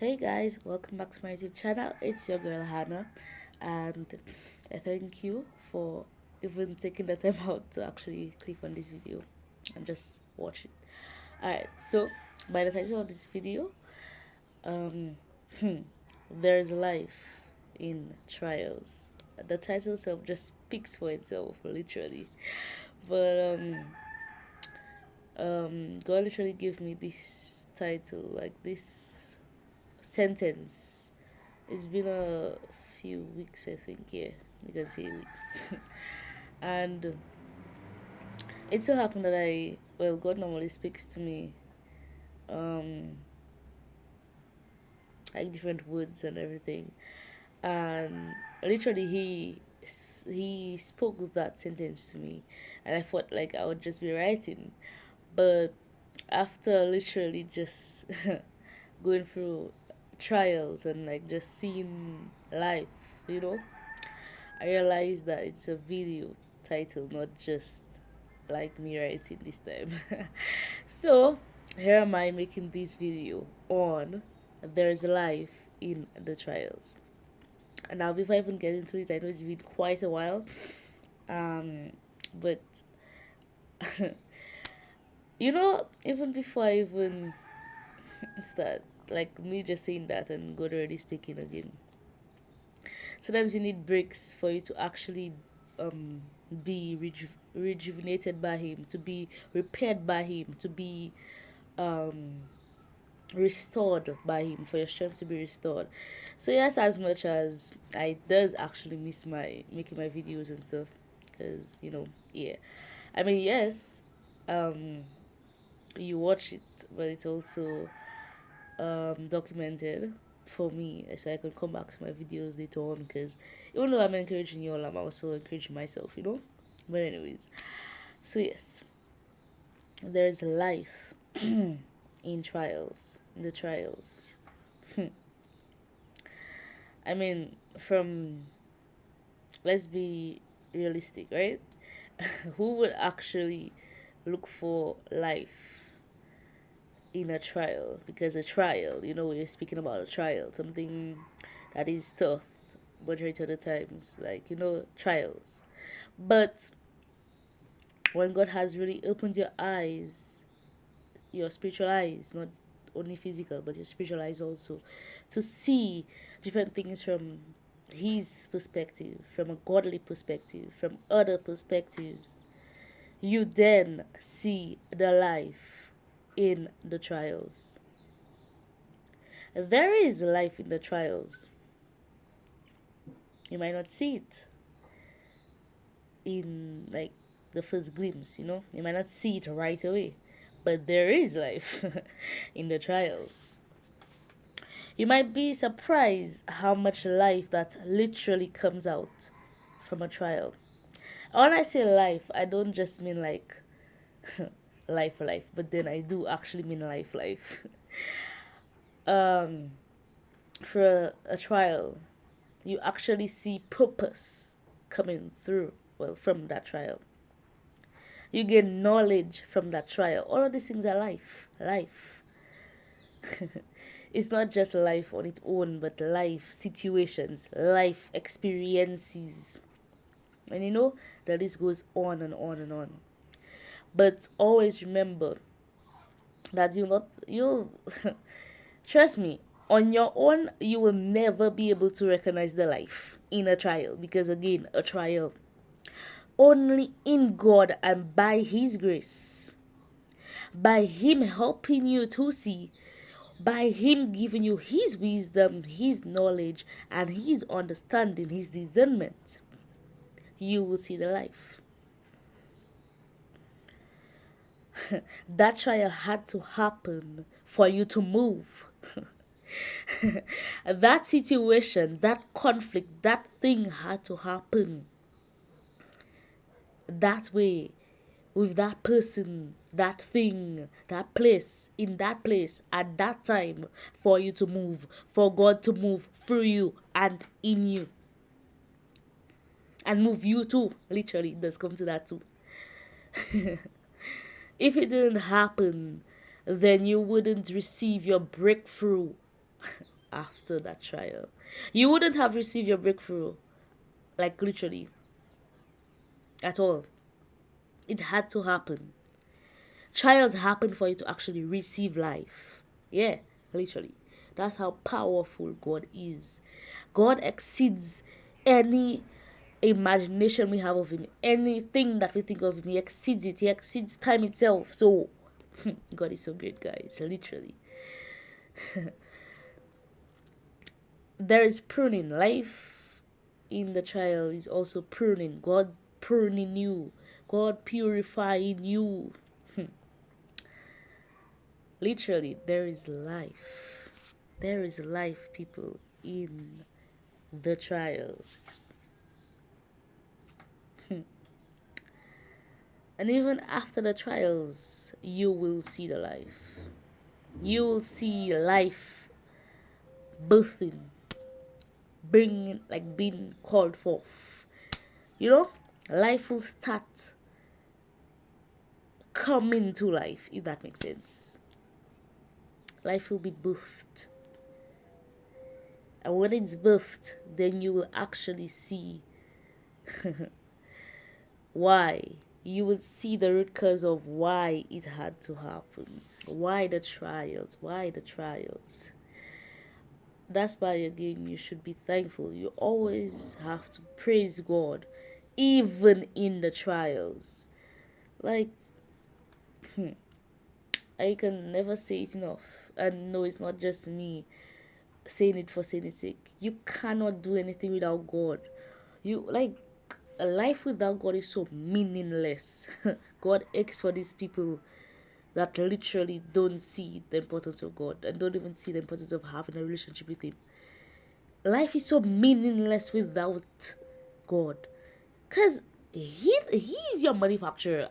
Hey guys, welcome back to my YouTube channel. It's your girl Hannah, and I thank you for even taking the time out to actually click on this video and just watch it. Alright, so by the title of this video, um, there's life in trials. The title itself just speaks for itself, literally. But God literally gave me this title, like this sentence. It's been a few weeks, I think. Yeah, you can say weeks. And it so happened that God normally speaks to me, um, like different words and everything. And literally, he spoke that sentence to me, and I thought like I would just be writing, but after literally just going through trials and like just seeing life, you know, I realized that it's a video title, not just like me writing this time. So here am I making this video on there's life in the trials. And now before I even get into it, I know it's been quite a while. But even before I even start, like me just saying that and God already speaking again. Sometimes you need breaks for you to actually be rejuvenated by Him, to be repaired by Him, to be um, restored by Him, for your strength to be restored. So yes, as much as I does actually miss my making my videos and stuff, because yeah, I mean yes, um, you watch it, but it's also documented for me so I can come back to my videos later on, because even though I'm encouraging you all, I'm also encouraging myself. But anyways, so yes, there's life in trials, in the trials. I mean, from let's be realistic, right? Who would actually look for life in a trial? Because a trial, we're speaking about a trial, something that is tough majority of the times, like trials. But when God has really opened your eyes, your spiritual eyes, not only physical but your spiritual eyes also, to see different things from His perspective, from a godly perspective, from other perspectives, you then see the life in the trials. There is life in the trials. You might not see it in like the first glimpse, you might not see it right away, but there is life in the trial. You might be surprised how much life that literally comes out from a trial. When I say life, I don't just mean like life, but then I do actually mean life. um, for a trial, you actually see purpose coming through, well, from that trial. You gain knowledge from that trial. All of these things are life. It's not just life on its own, but life situations, life experiences. And the list goes on and on and on. But always remember that you'll trust me, on your own you will never be able to recognize the life in a trial, because again, a trial, only in God and by His grace, by Him helping you to see, by Him giving you His wisdom, His knowledge, and His understanding, His discernment, you will see the life. That trial had to happen for you to move. That situation, that conflict, that thing had to happen that way, with that person, that thing, that place, in that place, at that time, for you to move, for God to move through you and in you. And move you too. Literally, it does come to that too. If it didn't happen, then you wouldn't receive your breakthrough. after that trial. You wouldn't have received your breakthrough, like literally, at all. It had to happen. Trials happen for you to actually receive life. Yeah, literally. That's how powerful God is. God exceeds any imagination we have of Him, anything that we think of Him. He exceeds it, He exceeds time itself. So, God is so great, guys, literally. There is pruning. Life in the trial is also pruning. God pruning you, God purifying you. Literally, there is life. There is life, people, in the trials. And even after the trials, you will see the life. You will see life birthing, bringing, like being called forth. You know, life will start coming to life, if that makes sense. Life will be birthed. And when it's birthed, then you will actually see why. You will see the root cause of why it had to happen. Why the trials? Why the trials? That's why, again, you should be thankful. You always have to praise God, even in the trials. Like, I can never say it enough. And no, it's not just me saying it for saying its sake. You cannot do anything without God. You, like, a life without God is so meaningless. God aches for these people that literally don't see the importance of God and don't even see the importance of having a relationship with Him. Life is so meaningless without God, because he is your manufacturer.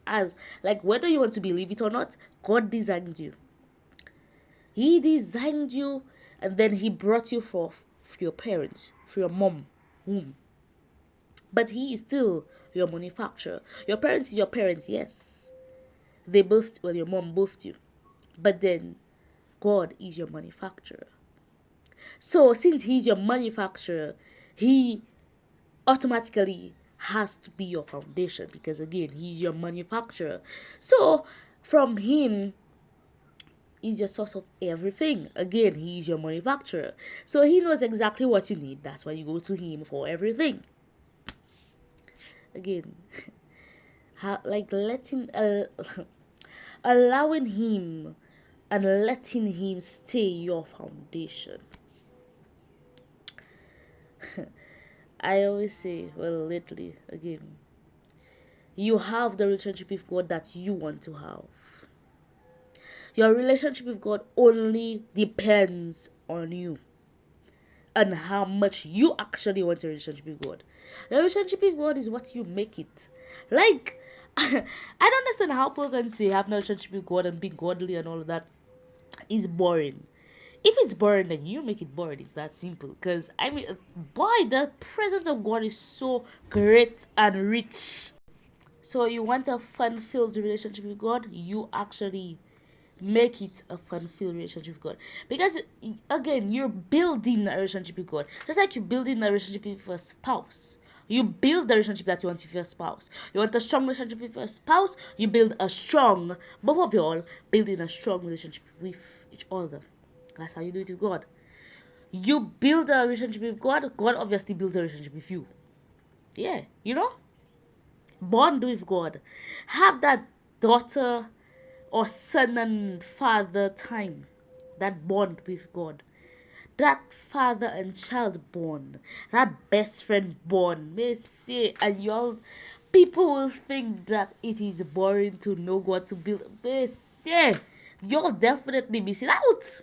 As like, whether you want to believe it or not, God designed you. He designed you, and then He brought you forth for your parents, for your mom womb. But He is still your manufacturer. Your parents is your parents, yes. They birthed, well, your mom birthed you. But then God is your manufacturer. So since He's your manufacturer, He automatically has to be your foundation, because again, He's your manufacturer. So from Him is your source of everything. Again, He's your manufacturer. So He knows exactly what you need. That's why you go to Him for everything. Again, like letting allowing Him and letting Him stay your foundation. I always say, well, lately, again, you have the relationship with God that you want to have. Your relationship with God only depends on you and how much you actually want a relationship with God. The relationship with God is what you make it. Like, I don't understand how people can say having a relationship with God and being godly and all of that is boring. If it's boring, then you make it boring. It's that simple. Because, I mean, boy, the presence of God is so great and rich. So you want a fun-filled relationship with God, you actually make it a fun-filled relationship with God. Because, again, you're building a relationship with God. Just like you're building a relationship with a spouse. You build the relationship that you want with your spouse. You want a strong relationship with your spouse, you build a strong, both of you all, building a strong relationship with each other. That's how you do it with God. You build a relationship with God, God obviously builds a relationship with you. Yeah, you know? Bond with God. Have that daughter or son and father time. That bond with God. That father and child bond. That best friend bond. May say, and y'all, people will think that it is boring to know God to build. May say, you'll definitely missing out.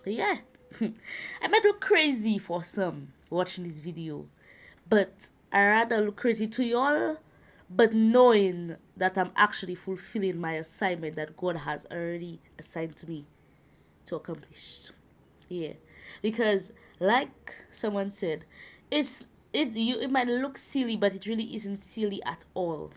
Yeah. I might look crazy for some watching this video, but I rather look crazy to y'all, but knowing that I'm actually fulfilling my assignment that God has already assigned to me to accomplish. Yeah. Because like someone said, it might look silly, but it really isn't silly at all.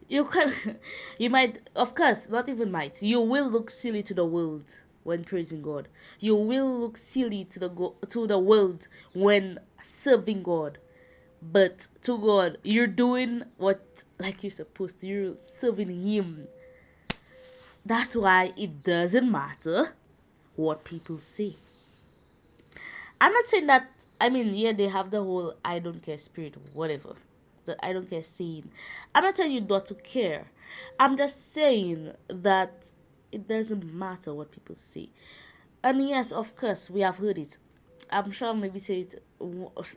You can you might, of course, not even might, you will look silly to the world. when praising God. You will look silly to to the world when serving God. But to God, you're doing what like you're supposed to. You're serving Him. That's why it doesn't matter what people say. I'm not saying that. I mean, yeah, they have the whole "I don't care" spirit, whatever. The "I don't care" saying. I'm not telling you not to care. I'm just saying that it doesn't matter what people say. And yes, of course, we have heard it. I'm sure I maybe said it.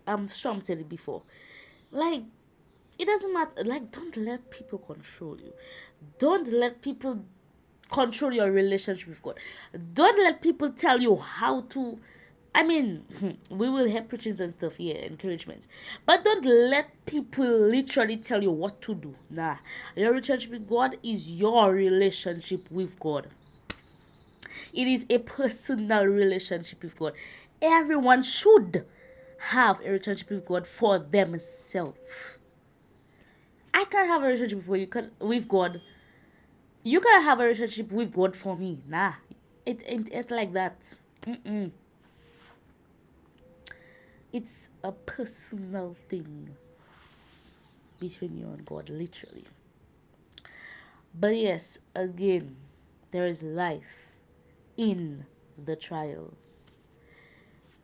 I'm sure I'm said it before. Like, it doesn't matter. Like, don't let people control you. Don't let people control your relationship with God. Don't let people tell you how to. I mean, we will have preachings and stuff here, encouragements. But don't let people literally tell you what to do. Nah. Your relationship with God is your relationship with God. It is a personal relationship with God. Everyone should have a relationship with God for themselves. I can't have a relationship with God. You can't have a relationship with God for me. Nah, it ain't like that. Mm-mm. It's a personal thing between you and God, literally. But yes, again, there is life in the trials.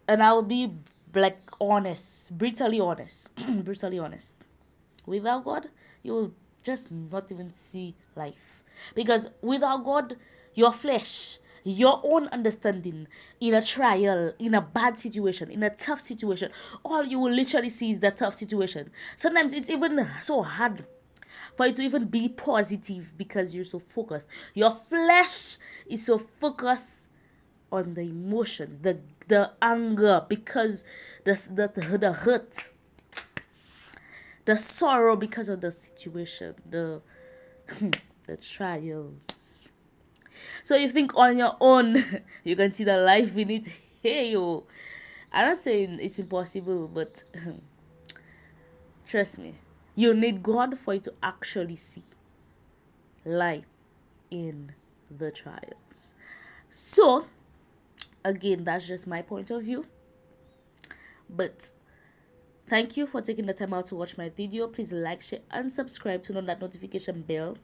And I'll be like honest, brutally honest, brutally honest. Without God, you will just not even see life. Because without God, your flesh, your own understanding in a trial, in a bad situation, in a tough situation, all you will literally see is the tough situation. Sometimes it's even so hard for you to even be positive because you're so focused. Your flesh is so focused on the emotions, the anger, because the hurt, the sorrow because of the situation, the the trials. So you think on your own you can see the life in it. Hey yo, I'm not saying it's impossible, but trust me, you need God for you to actually see life in the trials. So again, that's just my point of view. But thank you for taking the time out to watch my video. Please like, share, and subscribe, turn on that notification bell,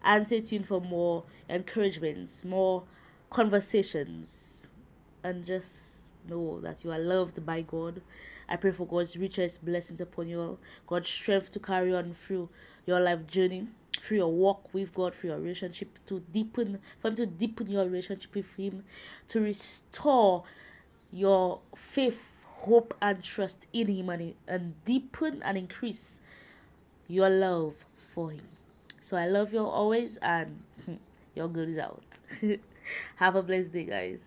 and stay tuned for more encouragements, more conversations, and just know that you are loved by God. I pray for God's richest blessings upon you all, God's strength to carry on through your life journey, through your walk with God, through your relationship, for Him to deepen your relationship with Him, to restore your faith, hope, and trust in Him, and deepen and increase your love for Him. So I love you all always, and your girl is out. Have a blessed day, guys.